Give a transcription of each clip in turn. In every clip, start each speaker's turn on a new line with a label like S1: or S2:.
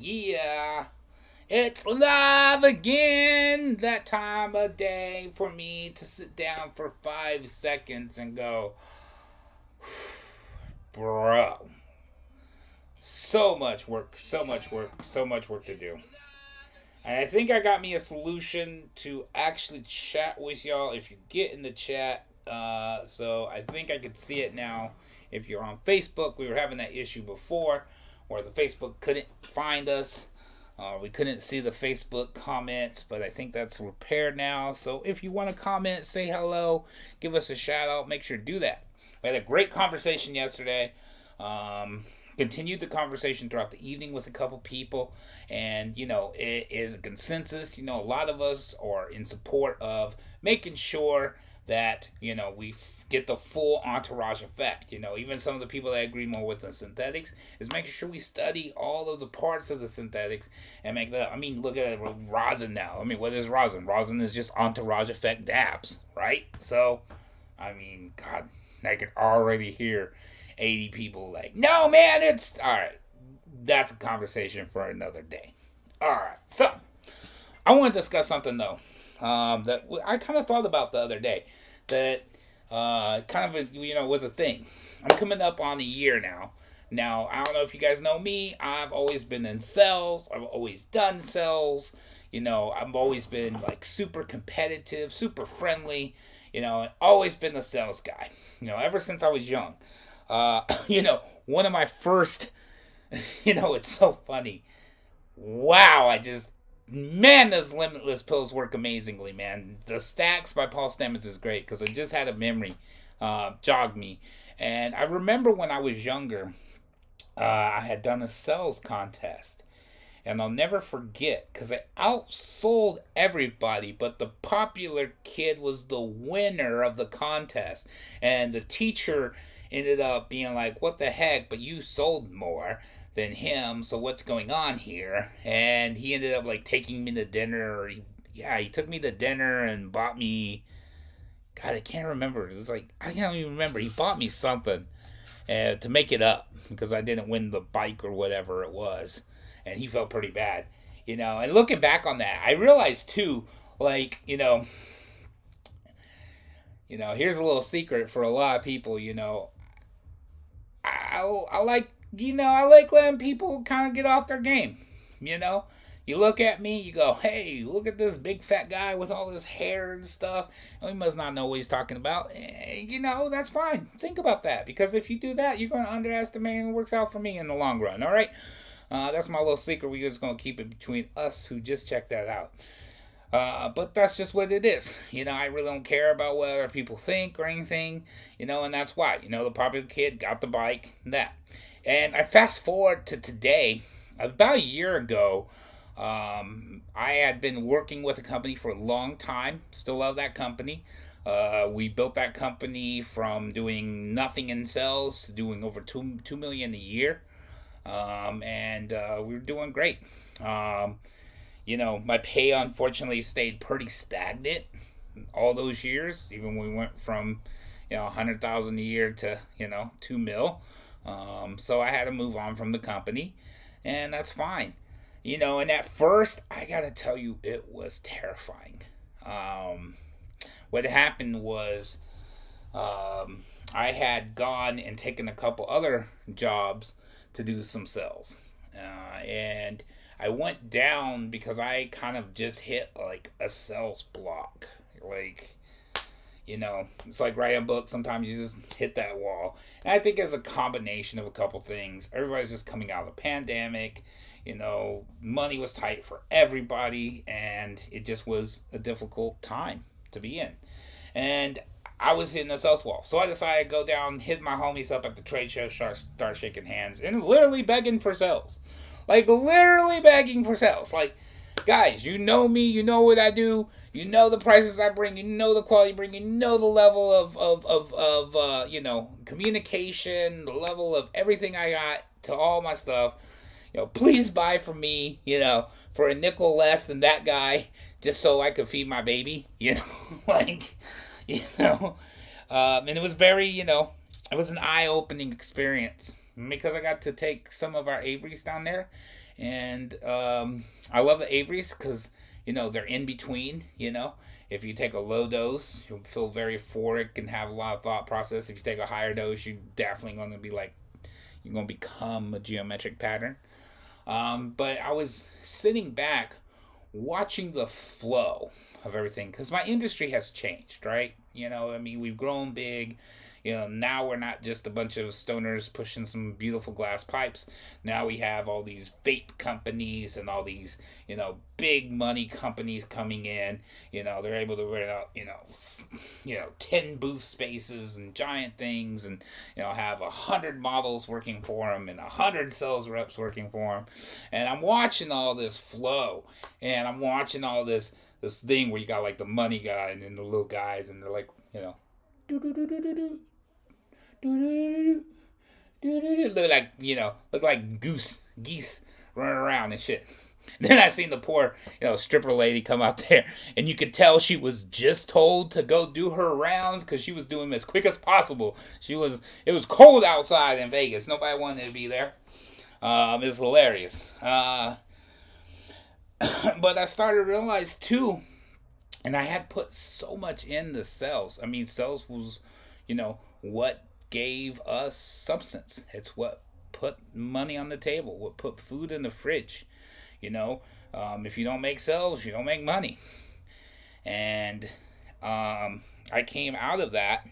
S1: Yeah, it's love again. That time of day for me to sit down for 5 seconds and go, bro, so much work, so much work, so much work to do. And I think I got me a solution to actually chat with y'all if you get in the chat. So I think I could see it now. If you're on Facebook, we were having that issue before where the Facebook couldn't find us. We couldn't see the Facebook comments, but I think that's repaired now. So if you want to comment, say hello, give us a shout out, make sure to do that. We had a great conversation yesterday. Continued the conversation throughout the evening with a couple people, and it is a consensus. A lot of us are in support of making sure that we get the full entourage effect. Even some of the people that agree more with the synthetics is making sure we study all of the parts of the synthetics and make that. I mean, look at rosin now. I mean, what is rosin? Rosin is just entourage effect dabs, right? So, I mean, God, I can already hear 80 people like, no, man, it's all right. That's a conversation for another day. All right, so I want to discuss something though that I kind of thought about the other day that kind of was a thing. I'm coming up on a year now. Now I don't know if you guys know me. I've always been in sales. I've always done sales. I've always been like super competitive, super friendly. Always been a sales guy. Ever since I was young. One of my first, it's so funny. Wow, man, those limitless pills work amazingly, man. The Stacks by Paul Stamets is great because I just had a memory jog me. And I remember when I was younger, I had done a sales contest. And I'll never forget because I outsold everybody, but the popular kid was the winner of the contest. And the teacher ended up being like, what the heck, but you sold more than him, so what's going on here? And he ended up like taking me to dinner, or he took me to dinner and bought me, God, I can't remember, it was like, I can't even remember, he bought me something to make it up, because I didn't win the bike or whatever it was, and he felt pretty bad, and looking back on that, I realized too, like, here's a little secret for a lot of people, I like I like letting people kind of get off their game. You look at me, you go, hey, look at this big fat guy with all this hair and stuff. And he must not know what he's talking about. That's fine. Think about that, because if you do that, you're going to underestimate, and it works out for me in the long run. All right, that's my little secret. We're just going to keep it between us who just checked that out. But that's just what it is. I really don't care about what other people think or anything, and that's why, the popular kid got the bike, that. And I fast forward to today, about a year ago, I had been working with a company for a long time, still love that company. We built that company from doing nothing in sales to doing over $2 million a year, and we were doing great. My pay unfortunately stayed pretty stagnant all those years, even when we went from, 100,000 a year to, 2 mil. So I had to move on from the company, and that's fine. And at first, I gotta tell you, it was terrifying. What happened was, I had gone and taken a couple other jobs to do some sales. And I went down because I kind of just hit like a sales block. Like, it's like writing a book. Sometimes you just hit that wall. And I think it's a combination of a couple things. Everybody's just coming out of the pandemic. Money was tight for everybody, and it just was a difficult time to be in. And I was hitting the sales wall. So I decided to go down, hit my homies up at the trade show, start shaking hands, and literally begging for sales. Like, literally begging for sales. Like, guys, you know me, you know what I do, you know the prices I bring, you know the quality I bring, you know the level of communication, the level of everything I got to all my stuff. Please buy from me, for a nickel less than that guy, just so I could feed my baby, like, and it was very, it was an eye-opening experience. because I got to take some of our Averys down there, and I love the Averys because they're in between. If you take a low dose, you'll feel very euphoric and have a lot of thought process. If you take a higher dose, you're definitely going to be like you're going to become a geometric pattern. But I was sitting back watching the flow of everything because my industry has changed, right? I mean, we've grown big. Now we're not just a bunch of stoners pushing some beautiful glass pipes. Now we have all these vape companies and all these, big money companies coming in. They're able to rent out, 10 booth spaces and giant things, and have 100 models working for them and 100 sales reps working for them. And I'm watching all this flow, and I'm watching all this thing where you got like the money guy and then the little guys, and they're like, look like geese running around and shit. And then I seen the poor, stripper lady come out there, and you could tell she was just told to go do her rounds because she was doing them as quick as possible. It was cold outside in Vegas. Nobody wanted to be there. It was hilarious. But I started to realize too, and I had put so much in the sales. I mean, sales was, what gave us substance. It's what put money on the table, what put food in the fridge. If you don't make sales, you don't make money. And I came out of that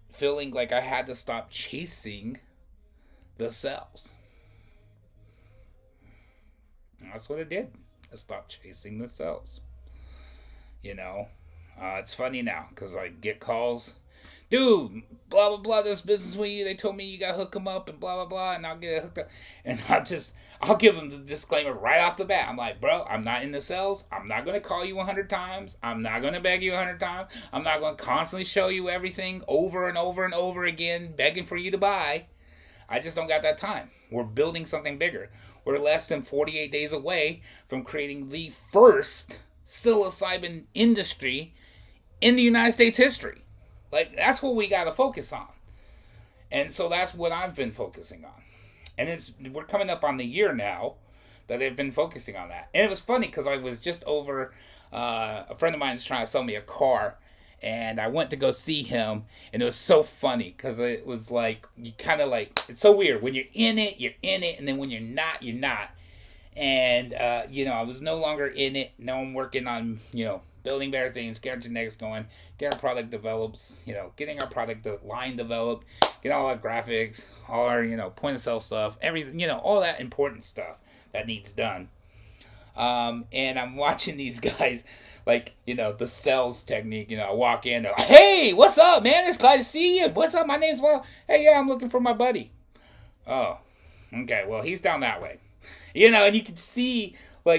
S1: feeling like I had to stop chasing the sales. That's what it did. I stopped chasing the sales. It's funny now because I get calls, dude, blah blah blah, this business with you, they told me you gotta hook them up and blah blah blah, and I'll get it hooked up, and I'll give them the disclaimer right off the bat. I'm like, bro, I'm not in the sales. I'm not gonna call you 100 times. I'm not gonna beg you 100 times. I'm not gonna constantly show you everything over and over and over again, begging for you to buy. I just don't got that time. We're building something bigger. We're less than 48 days away from creating the first psilocybin industry in the United States history. Like, that's what we got to focus on. And so that's what I've been focusing on. And we're coming up on the year now that they've been focusing on that. And it was funny because I was just over, a friend of mine is trying to sell me a car. And I went to go see him. And it was so funny because it was like, you kind of like, it's so weird. When you're in it, you're in it. And then when you're not, you're not. And, I was no longer in it. Now I'm working on, building better things, get our genetics going, get our product developed, getting our product line developed, get all our graphics, all our, point of sale stuff, everything, all that important stuff that needs done. And I'm watching these guys, like, the sales technique, I walk in, they're like, hey, what's up, man? It's glad to see you. What's up? My name's Will. Hey, yeah, I'm looking for my buddy. Oh, okay, well, he's down that way. And you can see, the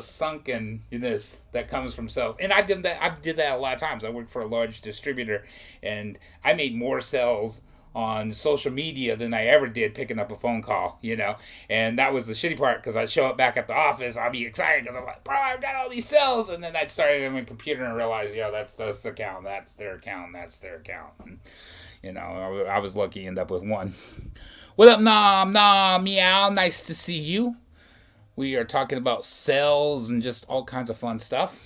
S1: sunkenness that comes from sales. And I did that a lot of times. I worked for a large distributor, and I made more sales on social media than I ever did picking up a phone call, And that was the shitty part, because I'd show up back at the office, I'd be excited, because I'm like, bro, I've got all these sales. And then I'd start on my computer and realize, that's this account, that's their account, that's their account. And, I was lucky to end up with one. What up, Nom, meow, nice to see you. We are talking about sales and just all kinds of fun stuff.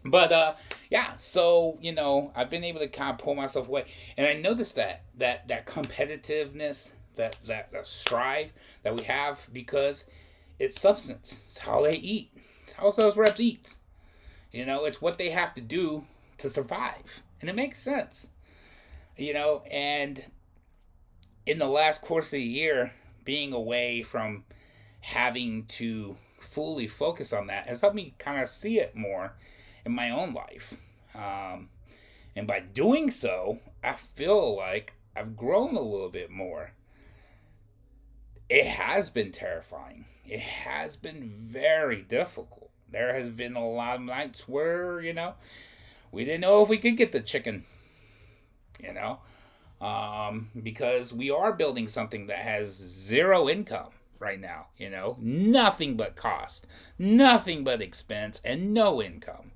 S1: But, so, I've been able to kind of pull myself away. And I noticed that competitiveness, that strive that we have, because it's substance. It's how they eat. It's how sales reps eat. It's what they have to do to survive. And it makes sense. And in the last course of the year, being away from having to fully focus on that has helped me kind of see it more in my own life. And by doing so, I feel like I've grown a little bit more. It has been terrifying. It has been very difficult. There has been a lot of nights where, we didn't know if we could get the chicken, because we are building something that has zero income right now, nothing but cost, nothing but expense, and no income.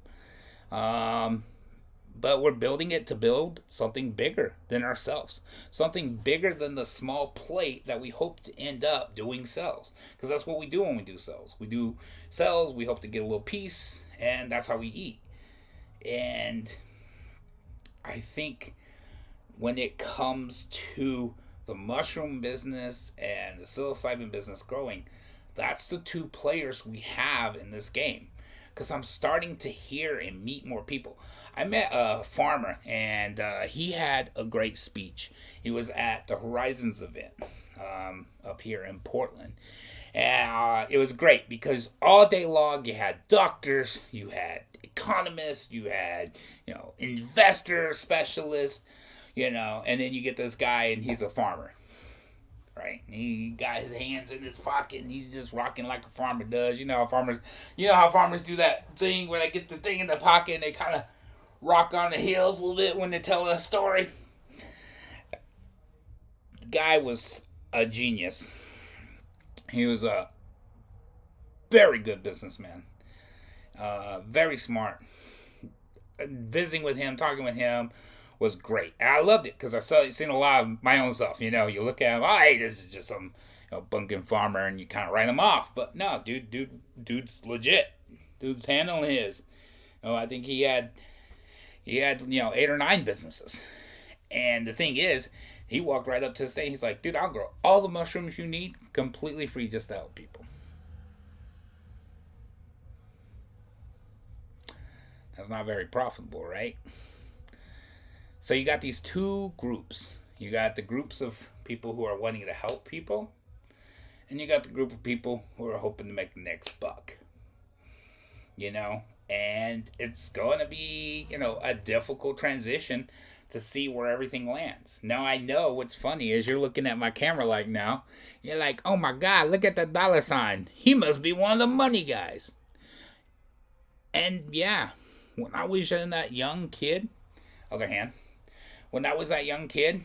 S1: but we're building it to build something bigger than ourselves, something bigger than the small plate that we hope to end up doing cells, because that's what we do when we do cells. We do cells, we hope to get a little piece, and that's how we eat. And I think when it comes to the mushroom business and the psilocybin business growing, that's the two players we have in this game. Because I'm starting to hear and meet more people. I met a farmer, and he had a great speech. He was at the Horizons event up here in Portland. And it was great because all day long you had doctors, you had economists, you had, investor specialists, and then you get this guy and he's a farmer. Right, he got his hands in his pocket and he's just rocking like a farmer does. How farmers do that thing where they get the thing in the pocket and they kind of rock on the heels a little bit when they tell a story. The guy was a genius. He was a very good businessman, very smart. Visiting with him, talking with him was great. And I loved it because seen a lot of my own stuff. You look at him, oh, hey, this is just some bunkin farmer, and you kind of write him off. But no, dude's legit. Dude's handling his. I think he had 8 or 9 businesses. And the thing is, he walked right up to the stage. He's like, dude, I'll grow all the mushrooms you need completely free just to help people. That's not very profitable, right? So you got these two groups. You got the groups of people who are wanting to help people, and you got the group of people who are hoping to make the next buck. And it's going to be, a difficult transition to see where everything lands. Now, I know what's funny is you're looking at my camera like now. You're like, oh my God, look at that dollar sign. He must be one of the money guys. And yeah, when I was that young kid, other hand, when I was that young kid,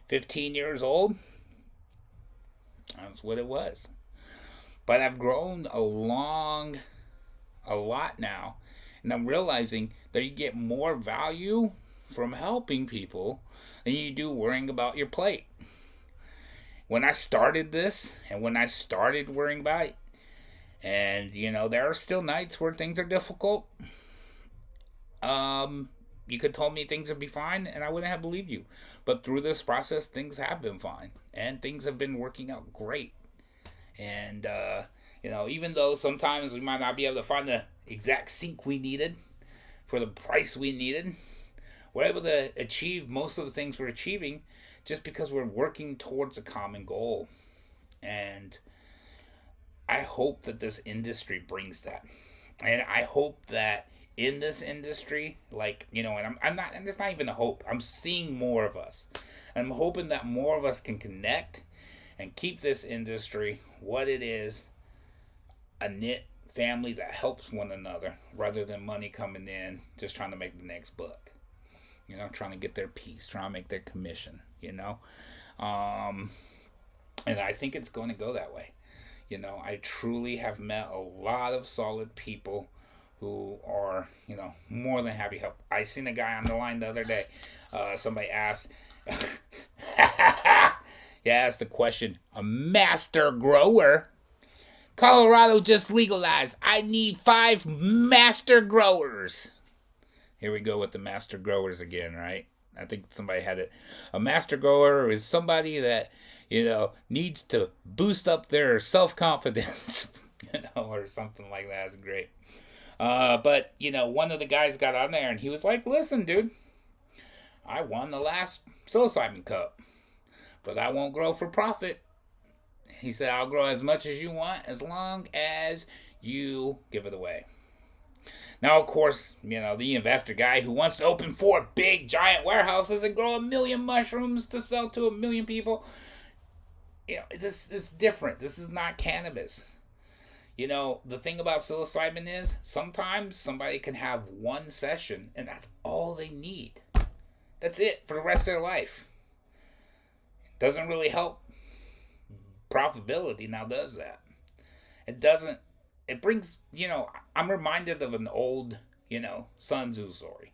S1: 15 years old, that's what it was. But I've grown a lot now, and I'm realizing that you get more value from helping people than you do worrying about your plate. When I started this, and when I started worrying about it, and there are still nights where things are difficult. You could told me things would be fine, and I wouldn't have believed you. But through this process, things have been fine, and things have been working out great. And even though sometimes we might not be able to find the exact sink we needed for the price we needed, we're able to achieve most of the things we're achieving just because we're working towards a common goal. And I hope that this industry brings that. And I hope that in this industry, and I'm not, and it's not even a hope, I'm seeing more of us. And I'm hoping that more of us can connect and keep this industry what it is, a knit family that helps one another rather than money coming in just trying to make the next buck. Trying to get their piece, trying to make their commission, and I think it's going to go that way. I truly have met a lot of solid people who are, more than happy to help. I seen a guy on the line the other day. Somebody asked, he asked the question, a master grower? Colorado just legalized. I need 5 master growers. Here we go with the master growers again, right? I think somebody had it. A master grower is somebody that, needs to boost up their self-confidence, or something like that. It's great. But, one of the guys got on there and he was like, listen, dude, I won the last psilocybin cup, but I won't grow for profit. He said, I'll grow as much as you want as long as you give it away. Now, of course, the investor guy who wants to open 4 big, giant warehouses and grow 1 million mushrooms to sell to 1 million people. This is different. This is not cannabis. The thing about psilocybin is sometimes somebody can have 1 session and that's all they need. That's it for the rest of their life. It doesn't really help profitability now, does that? It doesn't. It brings, I'm reminded of an old, Sun Tzu story.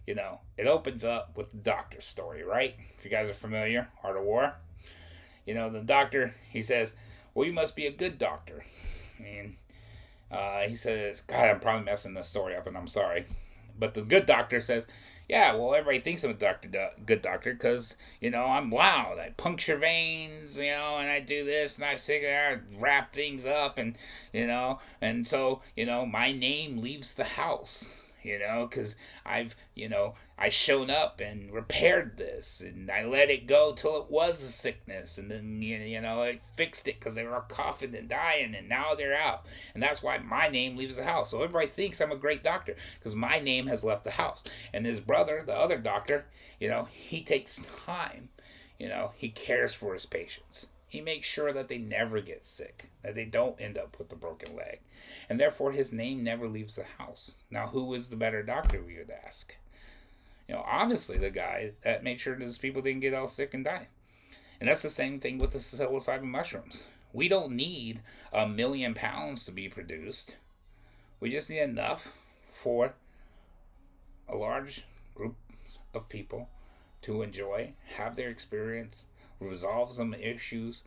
S1: it opens up with the doctor's story, right? If you guys are familiar, Art of War. The doctor, he says, well, you must be a good doctor. And he says, God, I'm probably messing this story up, and I'm sorry. But the good doctor says, yeah, well, everybody thinks I'm a good doctor because, I'm loud. I puncture veins, and I do this, and I wrap things up, and so, my name leaves the house. Because I shown up and repaired this, and I let it go till it was a sickness, and then, I fixed it because they were coughing and dying, and now they're out. And that's why my name leaves the house. So everybody thinks I'm a great doctor because my name has left the house. And his brother, the other doctor, he takes time. He cares for his patients. He makes sure that they never get sick, that they don't end up with a broken leg. And therefore, his name never leaves the house. Now, who is the better doctor, we would ask? Obviously the guy that made sure those people didn't get all sick and die. And that's the same thing with the psilocybin mushrooms. We don't need 1 million pounds to be produced. We just need enough for a large group of people to enjoy, have their experience, resolve some issues,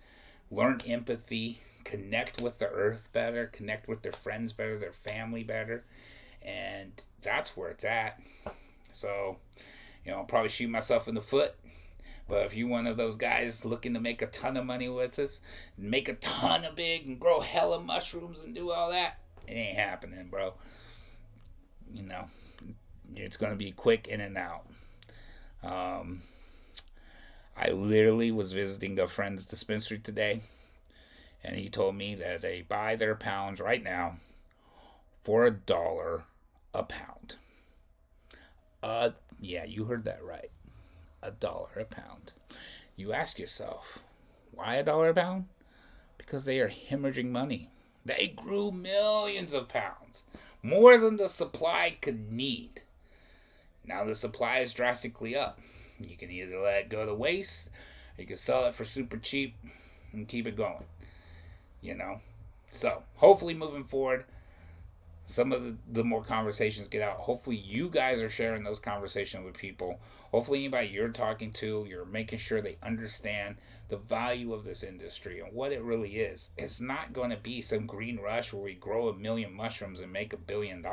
S1: learn empathy, connect with the earth better, connect with their friends better, their family better. And that's where it's at. So, I'll probably shoot myself in the foot. But if you're one of those guys looking to make a ton of money with us, make a ton of big and grow hella mushrooms and do all that, it ain't happening, bro. It's going to be quick in and out. I literally was visiting a friend's dispensary today, and he told me that they buy their pounds right now for $1 a pound. Yeah, you heard that right. $1 a pound. You ask yourself, why $1 a pound? Because they are hemorrhaging money. They grew millions of pounds, more than the supply could need. Now the supply is drastically up. You can either let it go to waste, or you can sell it for super cheap and keep it going. So hopefully moving forward, some of the more conversations get out. Hopefully you guys are sharing those conversations with people. Hopefully anybody you're talking to, you're making sure they understand the value of this industry and what it really is. It's not going to be some green rush where we grow 1 million mushrooms and make $1 billion.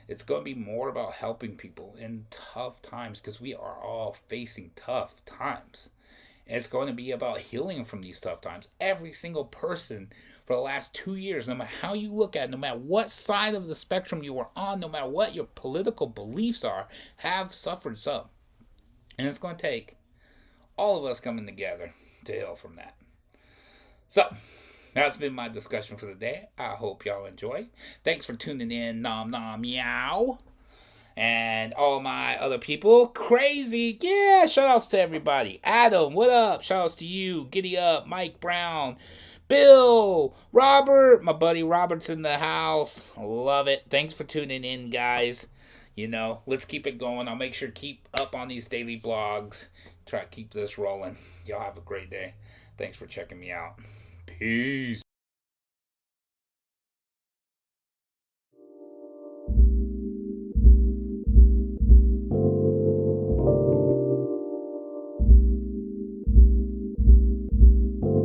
S1: It's going to be more about helping people in tough times because we are all facing tough times. And it's going to be about healing from these tough times. Every single person for the last 2 years, no matter how you look at it, no matter what side of the spectrum you are on, no matter what your political beliefs are, have suffered some. And it's going to take all of us coming together to heal from that. So, that's been my discussion for the day. I hope y'all enjoy. Thanks for tuning in, nom nom meow. And all my other people, crazy. Yeah, shout outs to everybody. Adam, what up? Shout outs to you. Giddy up, Mike Brown, Bill, Robert, my buddy Robert's in the house. Love it. Thanks for tuning in, guys. Let's keep it going. I'll make sure to keep up on these daily blogs. Try to keep this rolling. Y'all have a great day. Thanks for checking me out. Peace.